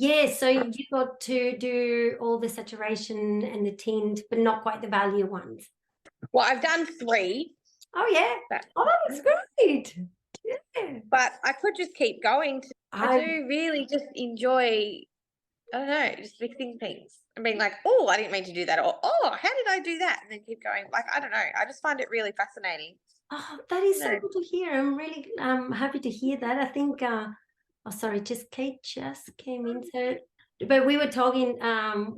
Yeah, so you got to do all the saturation and the tint, but not quite the value ones. Well, I've done 3. Oh, yeah. Oh, that's great. Yeah. But I could just keep going. I do really just enjoy, I don't know, just mixing things and being like, oh, I didn't mean to do that. Or, oh, how did I do that? And then keep going. Like, I don't know. I just find it really fascinating. Oh, that is so good to hear. I'm really happy to hear that. I think, oh, sorry, Kate just came in. So, but we were talking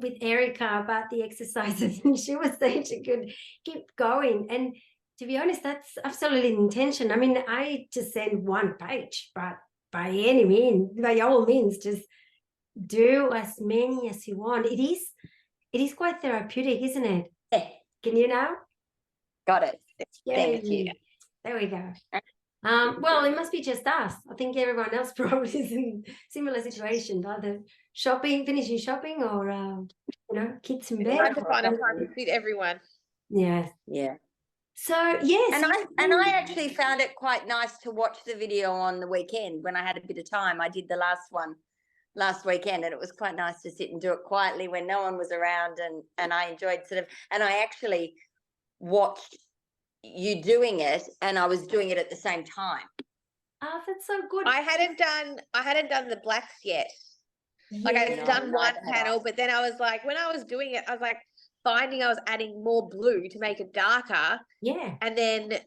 with Erica about the exercises, and she was saying she could keep going. And to be honest, that's absolutely the intention. I mean, I just send one page, but by all means, just do as many as you want. It is quite therapeutic, isn't it? Yeah. Can you now? Got it. Thank you. There we go. Well, it must be just us. I think everyone else probably is in similar situations, either finishing shopping, or kids in bed. Trying to find a time to fit everyone. Yes. Yeah. So yes, and I actually found it quite nice to watch the video on the weekend when I had a bit of time. I did the last one last weekend, and it was quite nice to sit and do it quietly when no one was around, and I enjoyed and I actually watched you doing it, and I was doing it at the same time. Oh, that's so good. I hadn't done the blacks yet. Like I've done one panel, but then I was like, when I was doing it, I was like finding I was adding more blue to make it darker. Yeah. And then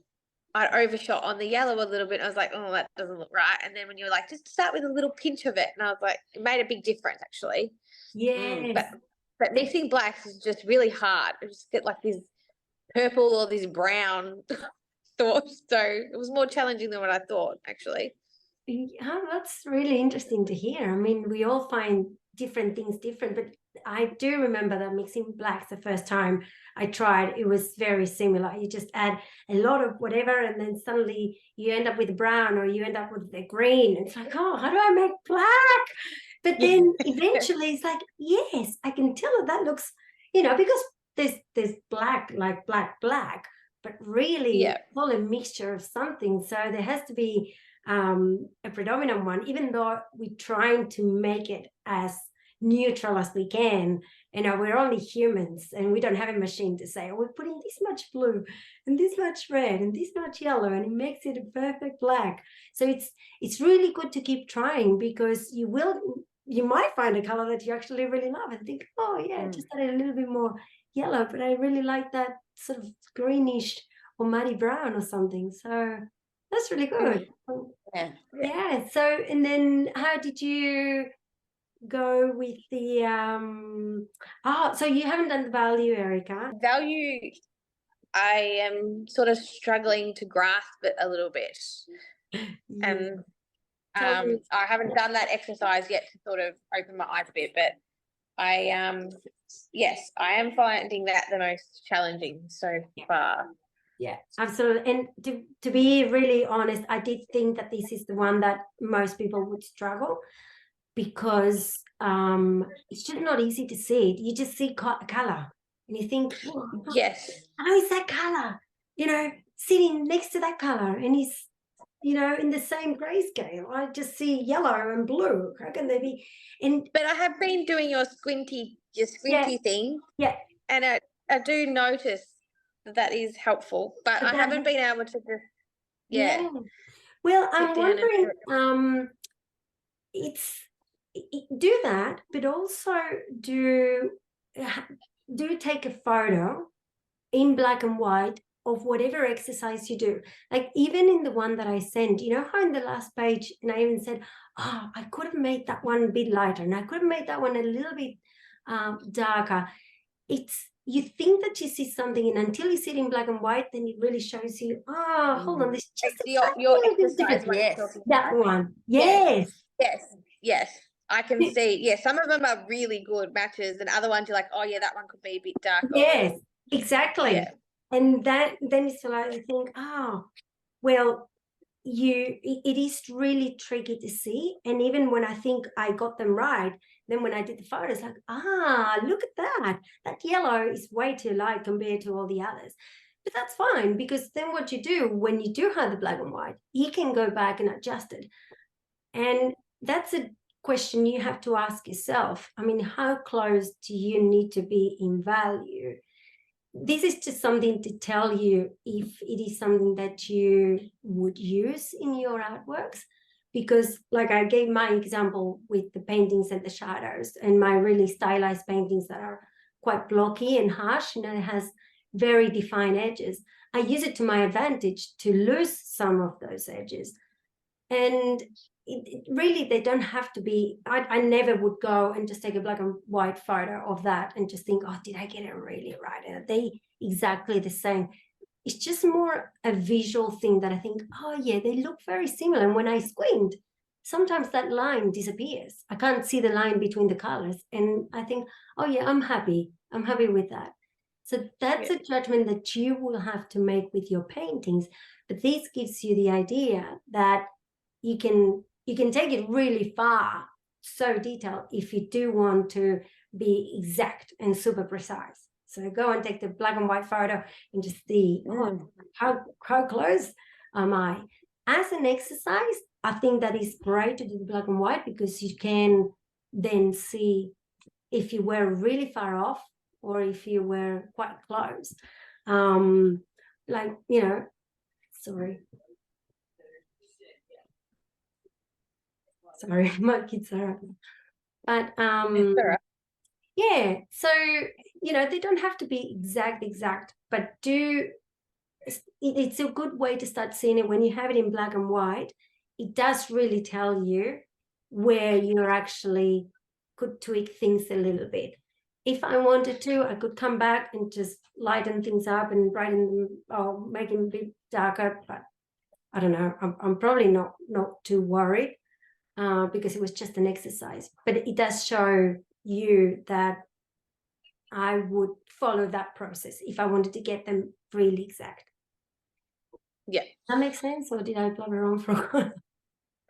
I overshot on the yellow a little bit. I was like, oh, that doesn't look right. And then when you were like, just start with a little pinch of it, and I was like, it made a big difference actually. Yes. But mixing blacks is just really hard. I just get like this purple or this brown thought. So it was more challenging than what I thought, actually. Yeah, that's really interesting to hear. I mean, we all find different things different, but I do remember that mixing blacks the first time I tried, it was very similar. You just add a lot of whatever, and then suddenly you end up with brown, or you end up with the green. It's like, oh, how do I make black? But then eventually it's like, yes, I can tell that looks, because there's black, like black, but really it's all a mixture of something. So there has to be a predominant one, even though we're trying to make it as neutral as we can. We're only humans, and we don't have a machine to say, oh, we're putting this much blue and this much red and this much yellow, and it makes it a perfect black. So it's really good to keep trying, because you might find a color that you actually really love and think, oh yeah, just add a little bit more yellow, but I really like that sort of greenish or muddy brown or something. So that's really good. Yeah. So, and then how did you go with the so you haven't done the value, Erica? Value, I am sort of struggling to grasp it a little bit. And I haven't done that exercise yet to sort of open my eyes a bit, but yes, I am finding that the most challenging so far. Yeah, absolutely. And to be really honest, I did think that this is the one that most people would struggle, because it's just not easy to see it. You just see color and you think, yes, how is that color, sitting next to that color, and he's, in the same grayscale. I just see yellow and blue. How can they be? But I have been doing your squinty thing. Yeah. And I do notice that is helpful, but I haven't been able to just Well, I'm wondering, do that, but also do take a photo in black and white of whatever exercise you do. Like even in the one that I sent, how in the last page, and I even said, oh, I could have made that one a bit lighter, and I could have made that one a little bit darker. You think that you see something, and until you see it in black and white, then it really shows you, oh, hold on, this just your exercise. Yes, that one. Yes. I can see. Yeah, some of them are really good matches, and other ones you're like, oh yeah, that one could be a bit darker. Yes, exactly. Yeah. And then it's like you think, oh, well, it is really tricky to see. And even when I think I got them right, then when I did the photo, it's like, look at that. That yellow is way too light compared to all the others. But that's fine, because then what you do when you do have the black and white, you can go back and adjust it. And that's a question you have to ask yourself. I mean, how close do you need to be in value? This is just something to tell you if it is something that you would use in your artworks. Because like I gave my example with the paintings and the shadows and my really stylized paintings that are quite blocky and harsh, it has very defined edges. I use it to my advantage to lose some of those edges. And it really, they don't have to be, I never would go and just take a black and white photo of that and just think, oh, did I get it really right? Are they exactly the same? It's just more a visual thing that I think, oh yeah, they look very similar. And when I squint, sometimes that line disappears. I can't see the line between the colors. And I think, oh yeah, I'm happy with that. So that's a judgment that you will have to make with your paintings. But this gives you the idea that you can take it really far, so detailed, if you do want to be exact and super precise. So go and take the black and white photo and just see, oh, how close am I? As an exercise, I think that is great to do the black and white, because you can then see if you were really far off or if you were quite close. Like, you know, sorry, my kids are, but yeah, so you know, they don't have to be exact, but it's a good way to start seeing it when you have it in black and white. It does really tell you where you're actually could tweak things a little bit. If I wanted to, I could come back and just lighten things up and brighten them or make them a bit darker, but I don't know, I'm probably not too worried. Because it was just an exercise, but it does show you that I would follow that process if I wanted to get them really exact. Yeah. That makes sense, or did I blabber on for a while?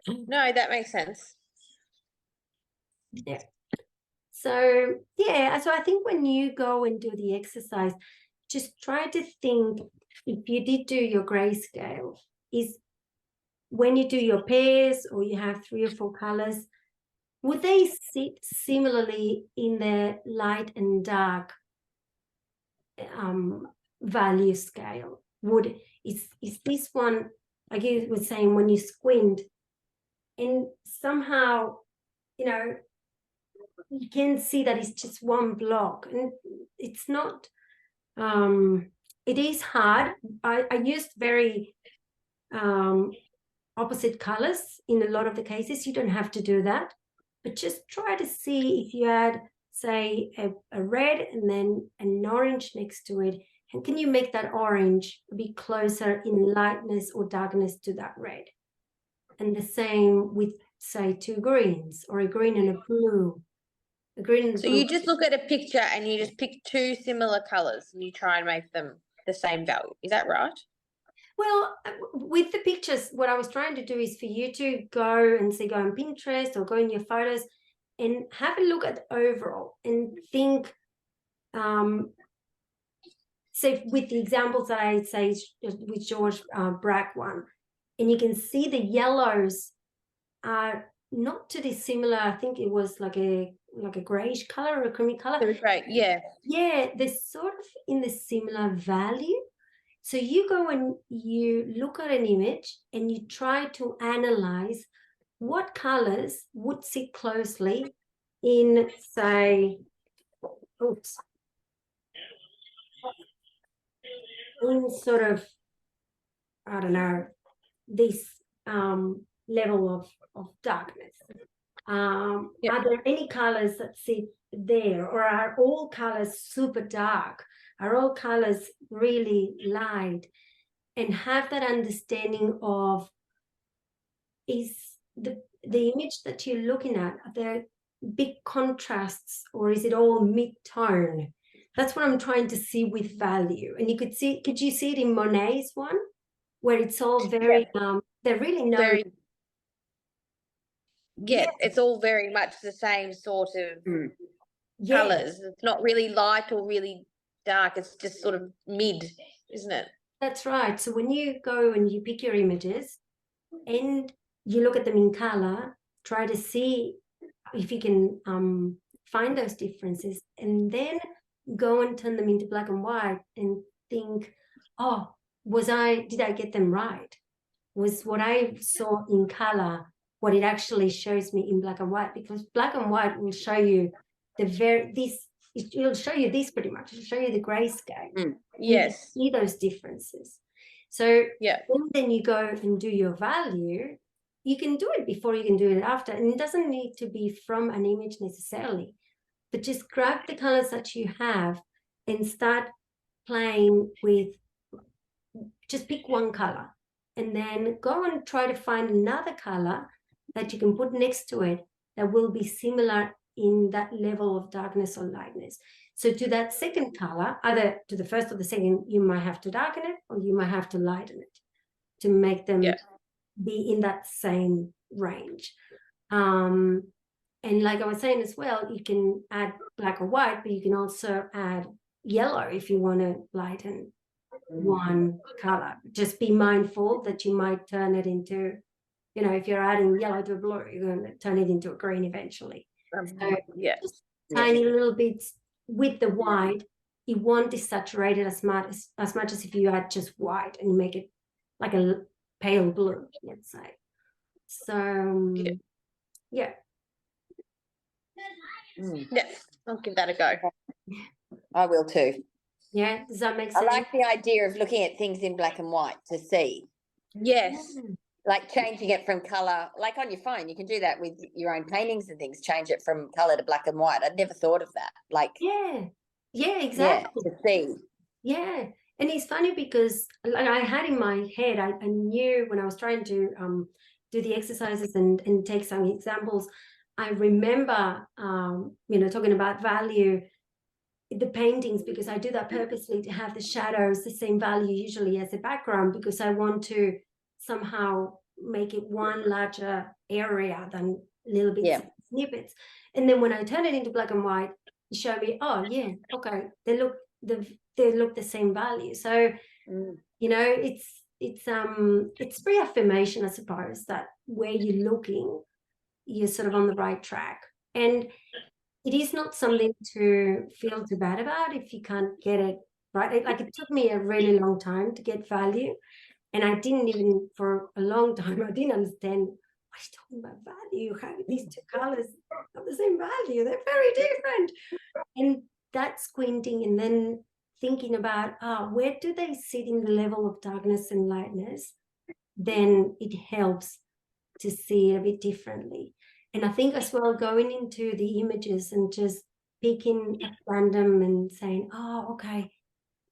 No, that makes sense. Yeah. So yeah, so I think when you go and do the exercise, just try to think, if you did do your grayscale, is when you do your pairs or you have 3 or 4 colors, would they sit similarly in the light and dark value scale? Is this one, like you were saying, when you squint and somehow, you know, you can see that it's just one block, and it's not, it is hard. I used very opposite colors in a lot of the cases. You don't have to do that, but just try to see if you add, say, a red and then an orange next to it, and can you make that orange be closer in lightness or darkness to that red? And the same with, say, 2 greens, or a green and a blue. A green and so blue. you just look at a picture and you just pick 2 similar colors and you try and make them the same value. Is that right? Well, with the pictures, what I was trying to do is for you to go and say, go on Pinterest or go in your photos and have a look at the overall and think, so with the examples that I say with George Brack one, and you can see the yellows are not too dissimilar. I think it was like a grayish color or a creamy color. That was great. Yeah. Yeah, they're sort of in the similar value. So you go and you look at an image and you try to analyze what colors would sit closely in, say, in sort of, I don't know, this level of darkness. Are there any colors that sit there, or are all colors super dark? Are all colors really light? And have that understanding of, is the image that you're looking at, are there big contrasts, or is it all mid-tone? That's what I'm trying to see with value. And you could you see it in Monet's one, where it's all very, they're really no. It's all very much the same sort of colors. It's not really light or really dark. It's just sort of mid, isn't it? That's right. So when you go and you pick your images and you look at them in color, try to see if you can find those differences and then go and turn them into black and white and think, oh, did I get them right? Was what I saw in color what it actually shows me in black and white? Because black and white will show you it'll show you this pretty much. It'll show you the grayscale. Yes. You see those differences. So Yeah. when then you go and do your value, you can do it before, you can do it after. And it doesn't need to be from an image necessarily, but just grab the colors that you have and start playing with, just pick one color and then go and try to find another color that you can put next to it that will be similar in that level of darkness or lightness. So to that second color, either to the first or the second, you might have to darken it or you might have to lighten it to make them be in that same range. And like I was saying as well, you can add black or white, but you can also add yellow if you want to lighten one color. Just be mindful that you might turn it into, if you're adding yellow to a blue, you're going to turn it into a green eventually. So just tiny little bits with the white, it won't desaturate it as much as if you add just white and make it like a pale blue, let's say. So yeah, I'll give that a go. I will too. Yeah, does that make sense? I like the idea of looking at things in black and white to see. Yes. Like changing it from color, like on your phone, you can do that with your own paintings and things, change it from color to black and white. I'd never thought of that. Like, yeah, exactly. To see. Yeah. And it's funny because like I had in my head, I knew when I was trying to do the exercises and take some examples, I remember, talking about value, the paintings, because I do that purposely to have the shadows the same value usually as the background, because I want to somehow make it one larger area than little bits of snippets. And then when I turn it into black and white, it showed me, oh yeah, okay, they look the same value. So it's reaffirmation, I suppose, that where you're looking, you're sort of on the right track. And it is not something to feel too bad about if you can't get it right. Like it took me a really long time to get value. And I didn't even, for a long time, I didn't understand what he's talking about value. How these two colors have the same value? They're very different. And that squinting and then thinking about, where do they sit in the level of darkness and lightness? Then it helps to see it a bit differently. And I think as well, going into the images and just picking at random and saying, oh, okay,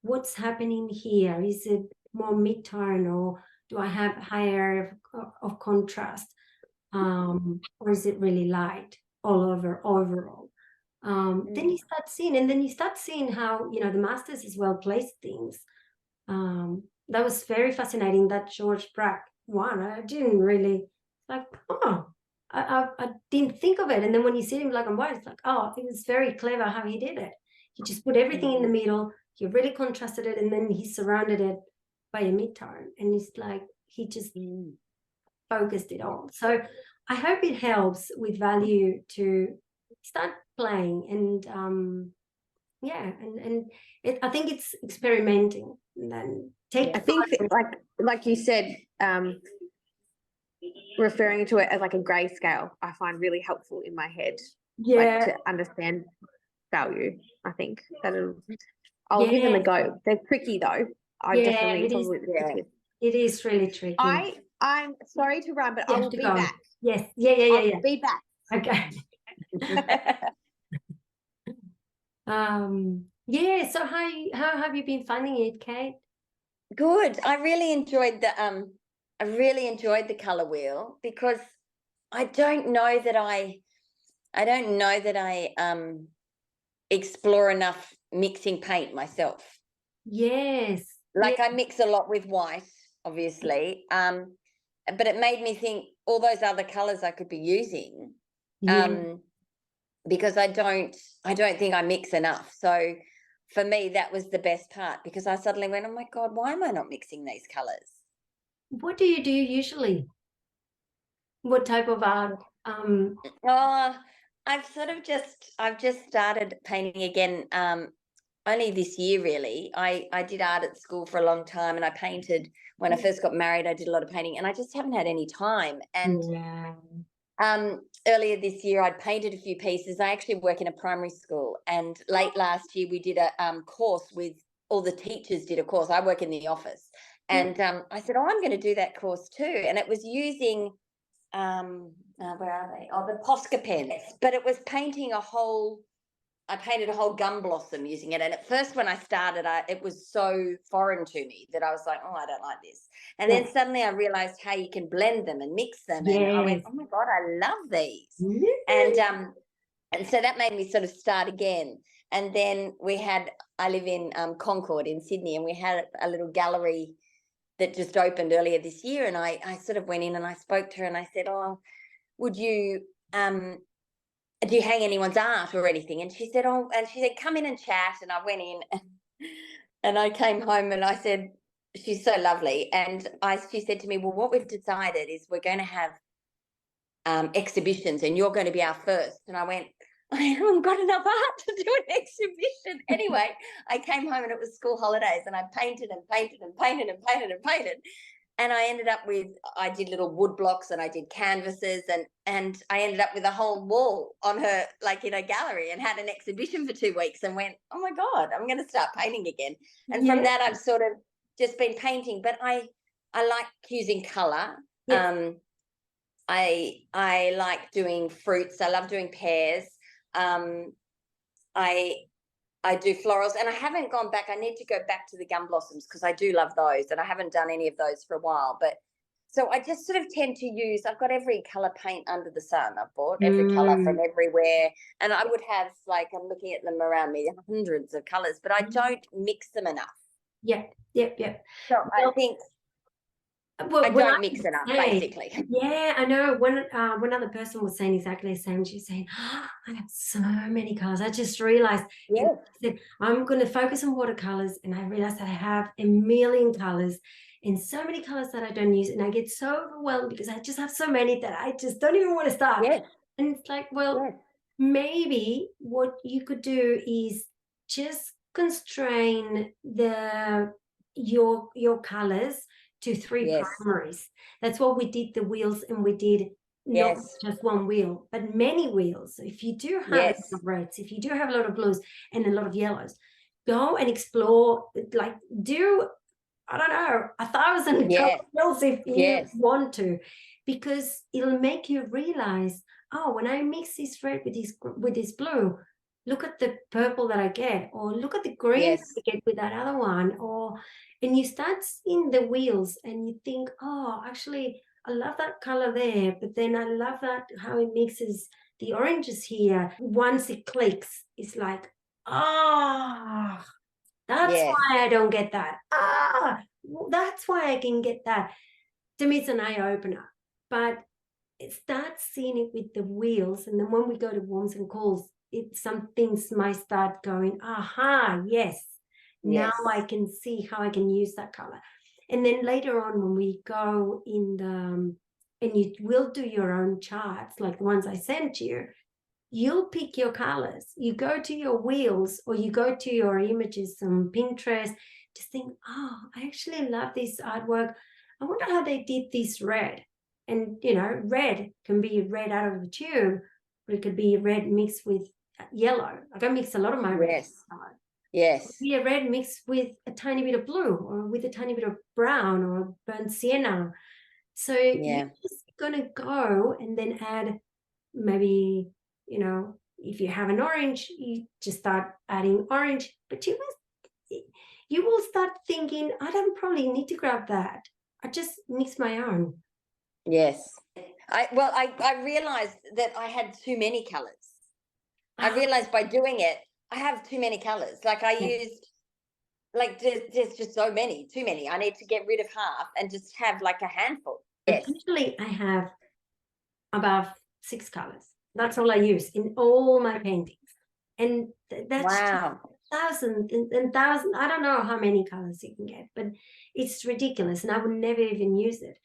what's happening here? Is it more mid-tone, or do I have higher of contrast? Or is it really light all over overall? Then you start seeing how, the masters as well place things. That was very fascinating, that George Braque one. I didn't really I didn't think of it. And then when you see it in black and white, it's like, oh, it was very clever how he did it. He just put everything in the middle. He really contrasted it, and then he surrounded it by a mid-tone. And it's like he just focused it all. So I hope it helps with value to start playing and I think it's experimenting and then I think like you said, referring to it as like a grayscale, I find really helpful in my head. Like to understand value. I think I'll give them a go. They're tricky though. It is really tricky. I'm sorry to run, but I will be back. Yes. Yeah. Be back. Okay. So how have you been finding it, Kate? Good. I really enjoyed the color wheel, because I don't know that I explore enough mixing paint myself. Yes. Like I mix a lot with white, obviously. But it made me think all those other colors I could be using. Because I don't think I mix enough. So for me, that was the best part, because I suddenly went, oh my God, why am I not mixing these colors? What do you do usually? What type of art? I've just started painting again. Only this year, really. I did art at school for a long time, and I painted when I first got married. I did a lot of painting, and I just haven't had any time. And earlier this year, I'd painted a few pieces. I actually work in a primary school, and late last year we did a course with all the teachers. Did a course. I work in the office, and I said, "Oh, I'm going to do that course too." And it was using where are they? Oh, the Posca pens. But it was painting I painted a whole gum blossom using it. And at first when I started, it was so foreign to me that I was like, oh, I don't like this. And then suddenly I realized how you can blend them and mix them. And I went, oh my God, I love these. And so that made me sort of start again. And then I live in Concord in Sydney, and we had a little gallery that just opened earlier this year. And I sort of went in and I spoke to her and I said, oh, would you, do you hang anyone's art or anything? And she said, oh, and she said, come in and chat. And I went in and I came home and I said, she's so lovely. And she said to me, well, what we've decided is we're going to have exhibitions and you're going to be our first. And I went, I haven't got enough art to do an exhibition. Anyway, I came home and it was school holidays, and I painted and painted and painted and painted and painted. And I ended up I did little wood blocks and I did canvases, and I ended up with a whole wall on her, like in a gallery, and had an exhibition for 2 weeks and went, oh my God, I'm going to start painting again. And from that, I've sort of just been painting, but I like using colour. Yeah. I like doing fruits. I love doing pears. I do florals, and I haven't gone back. I need to go back to the gum blossoms because I do love those, and I haven't done any of those for a while. But so I just sort of tend to I've got every colour paint under the sun. I've bought every colour from everywhere, and I would have, like, I'm looking at them around me, hundreds of colours, but I don't mix them enough. Yep. So I think I don't mix enough, basically. Yeah, I know. One other person was saying exactly the same. She was saying, oh, I have so many colors. I just realized that I'm going to focus on watercolors, and I realized that I have a million colors and so many colors that I don't use. And I get so overwhelmed because I just have so many that I just don't even want to start. Yes. And it's like, well, maybe what you could do is just constrain your colors to 3 primaries. That's what we did, the wheels, and we did not just one wheel, but many wheels. So if you do have a lot of reds, if you do have a lot of blues and a lot of yellows, go and explore, like do, I don't know, 1,000 wheels if you want to, because it'll make you realize, oh, when I mix this red with this blue, look at the purple that I get, or look at the green that I get with that other one, and you start seeing the wheels and you think, oh, actually, I love that color there, but then I love that how it mixes the oranges here. Once it clicks, it's like, that's why I don't get that. That's why I can get that. To me, it's an eye-opener. But it starts seeing it with the wheels, and then when we go to warms and cools, some things might start going, now I can see how I can use that color. And then later on, when we go and you will do your own charts, like the ones I sent you, you'll pick your colors. You go to your wheels, or you go to your images on Pinterest, just think, oh, I actually love this artwork. I wonder how they did this red. And, red can be red out of a tube, or it could be red mixed with yellow. Like I mix a lot of my reds. Yes. Be a red mixed with a tiny bit of blue, or with a tiny bit of brown, or burnt sienna. So you're just gonna go and then add, maybe, if you have an orange, you just start adding orange. But you will start thinking, I don't probably need to grab that. I just mix my own. Yes. I realized that I had too many colors. I realized by doing it, I have too many colors. Like I used, like there's just too many. I need to get rid of half and just have like a handful. Yes. Usually I have about 6 colors. That's all I use in all my paintings. And that's thousands and thousands. I don't know how many colors you can get, but it's ridiculous. And I would never even use it.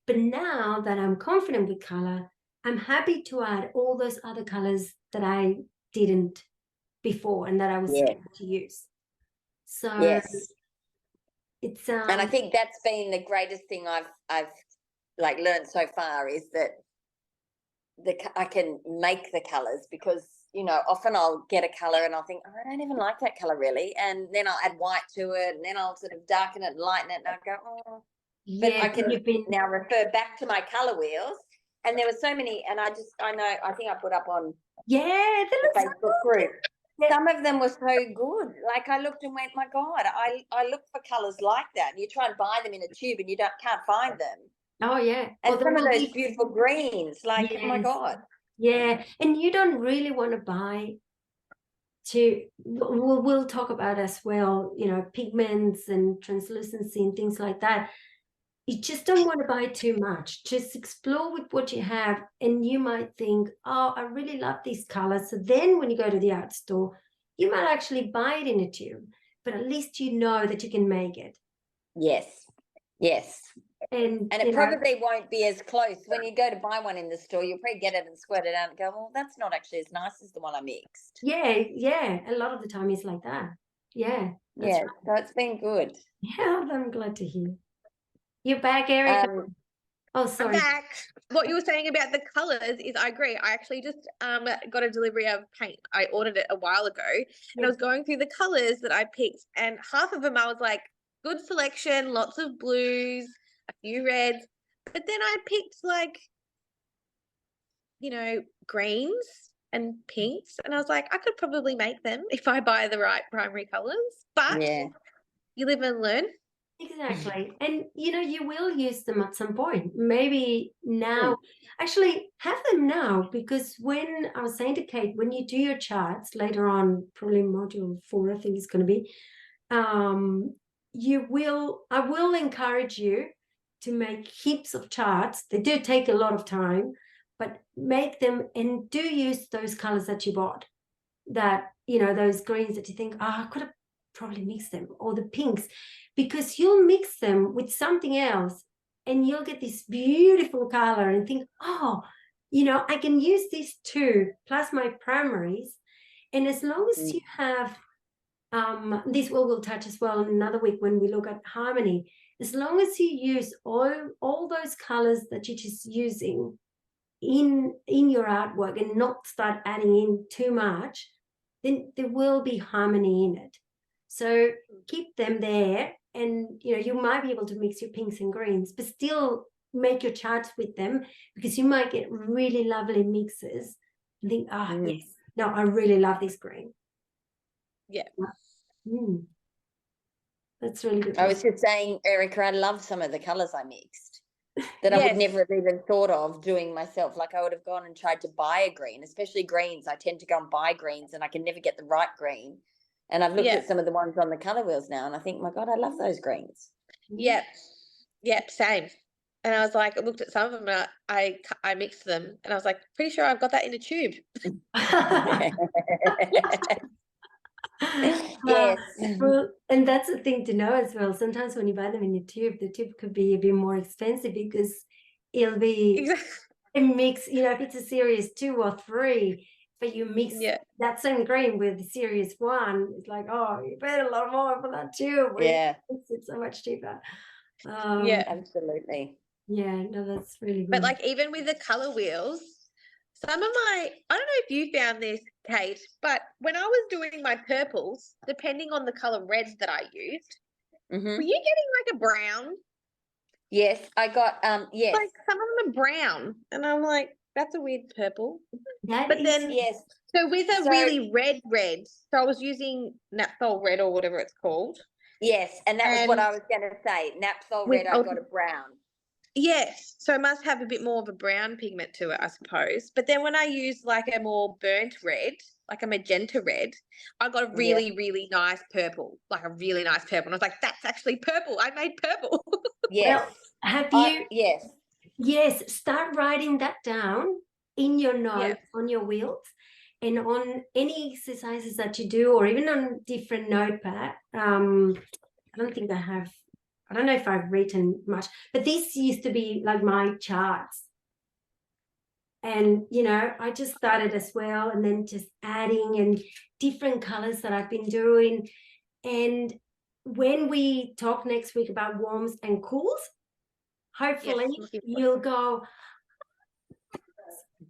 But now that I'm confident with color, I'm happy to add all those other colors that I didn't before and that I was Yeah. scared to use. So Yes. it's And I think that's been the greatest thing I've like learned so far, is that I can make the colors, because often I'll get a color and I'll think, oh, I don't even like that color really, and then I'll add white to it, and then I'll sort of darken it and lighten it, and I'll go, oh. But I can now refer back to my color wheels, and there were so many, and I think I put up on the Facebook group. Yeah. Some of them were so good. Like, I looked and went, my God, I look for colors like that. You try and buy them in a tube and you can't find them. Oh yeah. And some of those beautiful greens, like, oh my God. Yeah, and you don't really want to buy we'll talk about as well, pigments and translucency and things like that. You just don't want to buy too much. Just explore with what you have, and you might think, oh, I really love these colors. So then when you go to the art store, you might actually buy it in a tube, but at least you know that you can make it. Yes. And it probably won't be as close. When you go to buy one in the store, you'll probably get it and squirt it out and go, well, that's not actually as nice as the one I mixed. Yeah. A lot of the time it's like that. Yeah. Yeah, right. So it's been good. Yeah, I'm glad to hear. You're back, Erica. Oh, sorry. I'm back. What you were saying about the colors is, I agree. I actually just got a delivery of paint. I ordered it a while ago, and I was going through the colors that I picked, and half of them I was like, good selection, lots of blues, a few reds, but then I picked like, greens and pinks, and I was like, I could probably make them if I buy the right primary colors, but you live and learn. Exactly. And you will use them at some point. Maybe now, actually have them now, because when I was saying to Kate, when you do your charts later on, probably module 4, I think it's going to be, I will encourage you to make heaps of charts. They do take a lot of time, but make them, and do use those colors that you bought, that, those greens that you think, I could have probably mixed them, or the pinks, because you'll mix them with something else and you'll get this beautiful color and think, I can use this too, plus my primaries. And as long as you have, this we'll touch as well in another week when we look at harmony, as long as you use all those colors that you're just using in your artwork and not start adding in too much, then there will be harmony in it. So keep them there, and you might be able to mix your pinks and greens, but still make your charts with them, because you might get really lovely mixes and think, yes, no, I really love this green. Yeah. That's really good. I was just saying, Erica, I love some of the colors I mixed that I would never have even thought of doing myself. Like, I would have gone and tried to buy a green, especially greens. I tend to go and buy greens and I can never get the right green. And I've looked at some of the ones on the color wheels now, and I think, my God, I love those greens. Yep, same. And I was like, I looked at some of them and I mixed them, and I was like, pretty sure I've got that in a tube. Yes. Well, and that's the thing to know as well. Sometimes when you buy them in a tube, the tube could be a bit more expensive, because it'll be a mix, if it's a series 2 or 3, but you mix that same green with the series 1, it's like, you paid a lot more for that tube. It's so much cheaper. Absolutely. Yeah, no, that's really good. But like, even with the color wheels, some of I don't know if you found this, Kate, but when I was doing my purples, depending on the color reds that I used, were you getting like a brown? Yes, I got, yes. Like, some of them are brown, and I'm like, that's a weird purple. So with a really red, so I was using Napthol red or whatever it's called. Yes, and that was what I was going to say. Napthol red, I got a brown. Yes, so it must have a bit more of a brown pigment to it, I suppose. But then when I use like a more burnt red, like a magenta red, I got a really, really nice purple, like a really nice purple. And I was like, that's actually purple. I made purple. Yes. Well, have you? Yes. Yes, start writing that down in your notes on your wheels, and on any exercises that you do, or even on different notepad. I don't know if I've written much, but this used to be like my charts. And, you know, I just started as well, and then just adding and different colors that I've been doing. And when we talk next week about warms and cools, hopefully looking forward. you'll go,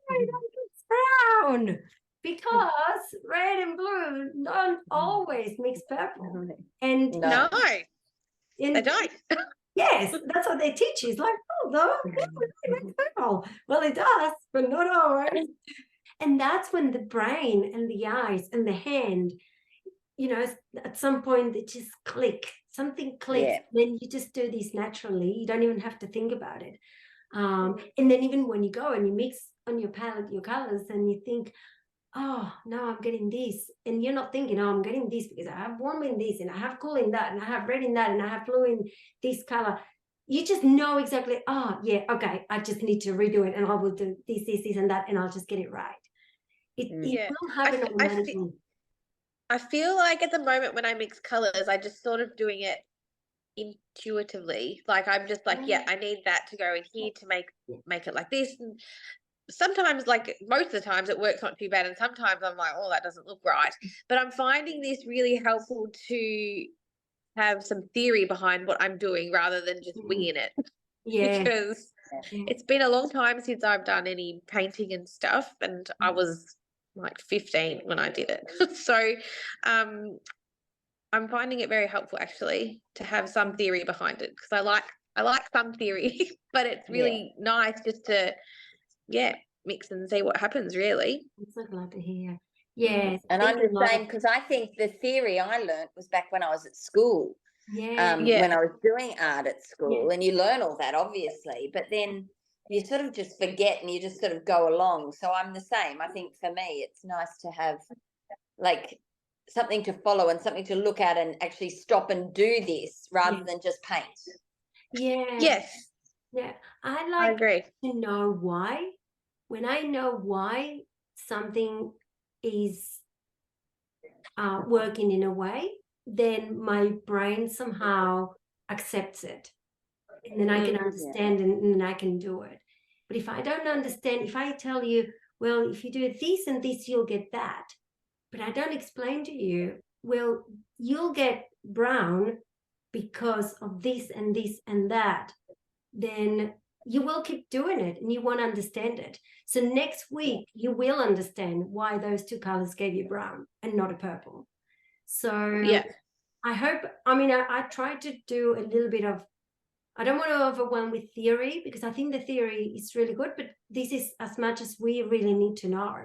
it's brown, because red and blue don't always mix purple. And No. No, they don't. yes, that's what they teach you. It's like, oh, no, it makes purple. Well, it does, but not always. And that's when the brain and the eyes and the hand, you know, at some point they just click. Something clicks. Yeah. Then you just do this naturally. You don't even have to think about it. And then even when you go and you mix on your palette your colors, and you think, oh, no, I'm getting this. And you're not thinking, oh, I'm getting this because I have warm in this, and I have cool in that, and I have red in that, and I have blue in this color. You just know exactly, oh, yeah, okay, I just need to redo it, and I will do this, and that, and I'll just get it right. It Yeah. will happen automatically. I feel like at the moment when I mix colors, I just sort of doing it intuitively. Like I'm just like, yeah, I need that to go in here to make it like this. And sometimes, like most of the times, it works not too bad, and sometimes I'm like, oh, that doesn't look right. But I'm finding this really helpful to have some theory behind what I'm doing rather than just winging it. Yeah. Because it's been a long time since I've done any painting and stuff, and I was like 15 when I did it. So I'm finding it very helpful actually to have some theory behind it, because I like some theory, but it's really nice just to mix and see what happens, really. I'm so glad to hear. Yes. And I'm the same, because I think the theory I learnt was back when I was at school. When I was doing art at school, and you learn all that obviously, but then you sort of just forget and you just sort of go along. So I'm the same. I think for me it's nice to have like something to follow and something to look at and actually stop and do this rather than just paint. Yes. Yeah. I agree. To know why. When I know why something is working in a way, then my brain somehow accepts it, and then I can understand, and then I can do it. But if I don't understand, if I tell you, well, if you do this and this, you'll get that, but I don't explain to you, well, you'll get brown because of this and this and that, then you will keep doing it and you won't understand it. So next week you will understand why those two colors gave you brown and not a purple. So I hope, I try to do a little bit of, I don't want to overwhelm with theory, because I think the theory is really good, but this is as much as we really need to know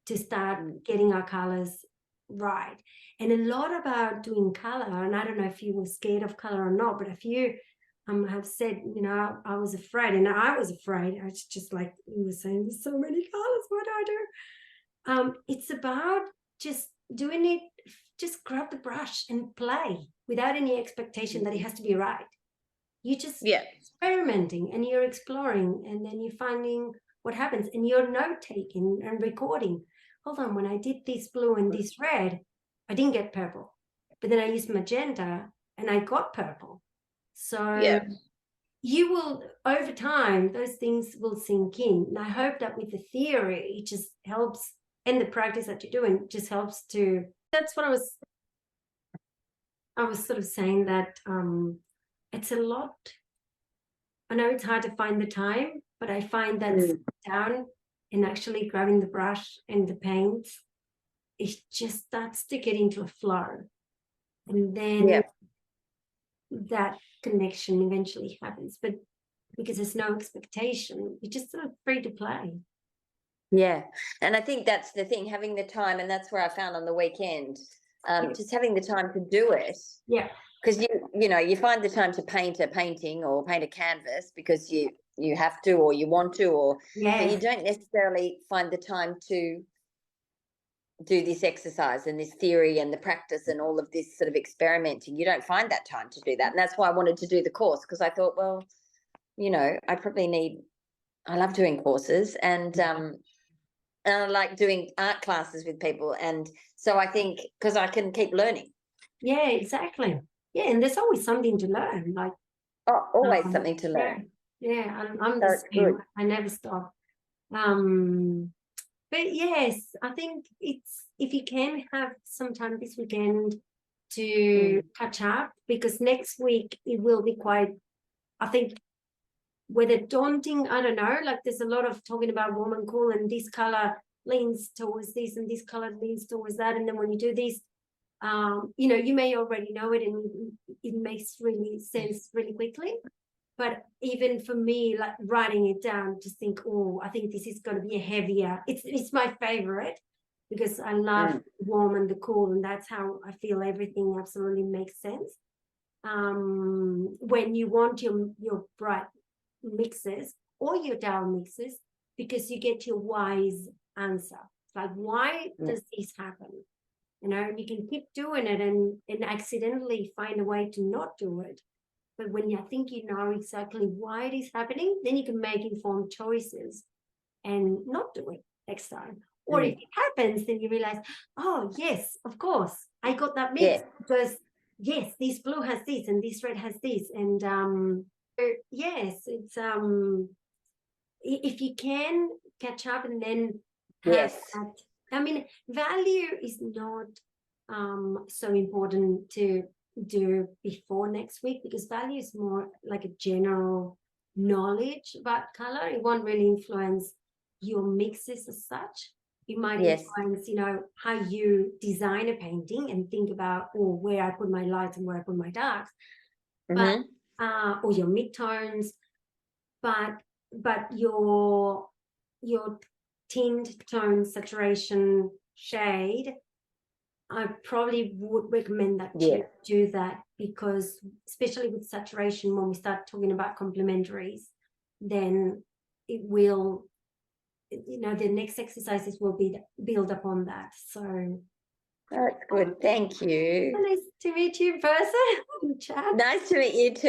to start getting our colors right. And a lot about doing color, and I don't know if you were scared of color or not, but if you have said, I was afraid, and I was afraid. It's just like you were saying, there's so many colors, what do I do? It's about just doing it, just grab the brush and play without any expectation that it has to be right. You just experimenting, and you're exploring, and then you're finding what happens, and you're note-taking and recording. Hold on, when I did this blue and this red, I didn't get purple, but then I used magenta and I got purple. So you will, over time, those things will sink in. And I hope that with the theory, it just helps, and the practice that you're doing just helps to, that's what I was sort of saying, that it's a lot. I know it's hard to find the time, but I find that sitting down and actually grabbing the brush and the paint, it just starts to get into a flow. And then that connection eventually happens. But because there's no expectation, you're just sort of free to play. Yeah. And I think that's the thing, having the time, and that's where I found on the weekend, just having the time to do it. Yeah. Because you find the time to paint a painting or paint a canvas because you have to, or you want to, but you don't necessarily find the time to do this exercise and this theory and the practice and all of this sort of experimenting. You don't find that time to do that. And that's why I wanted to do the course, because I thought, well, I love doing courses, and I like doing art classes with people. And so I think, because I can keep learning. Yeah, exactly. Yeah, and there's always something to learn. Like always something to learn. Yeah, I'm the same. I never stop. But yes, I think it's, if you can have some time this weekend to catch up, because next week it will be quite, I think, whether daunting, I don't know, like there's a lot of talking about warm and cool, and this color leans towards this and this color leans towards that, and then when you do this, you know, you may already know it and it makes really sense really quickly. But even for me, like writing it down, just think, oh, I think this is going to be a heavier, it's my favorite, because I love warm and the cool, and that's how I feel everything absolutely makes sense. When you want your bright mixes or your dull mixes, because you get your wise answer. Like, why does this happen? You know, you can keep doing it and accidentally find a way to not do it. But when you think you know exactly why it is happening, then you can make informed choices and not do it next time. Or if it happens, then you realize, oh, yes, of course, I got that mix because, yes, this blue has this and this red has this. And yes, it's if you can catch up and then have that, I mean, value is not so important to do before next week, because value is more like a general knowledge about color. It won't really influence your mixes as such. It might influence, you know, how you design a painting and think about, or where I put my lights and where I put my darks, but or your midtones, but your tint, tone, saturation, shade, I probably would recommend that you do that, because especially with saturation, when we start talking about complementaries, then it will, you know, the next exercises will be build upon that. So that's good. Thank you. Nice to meet you in person. Chat. Nice to meet you too.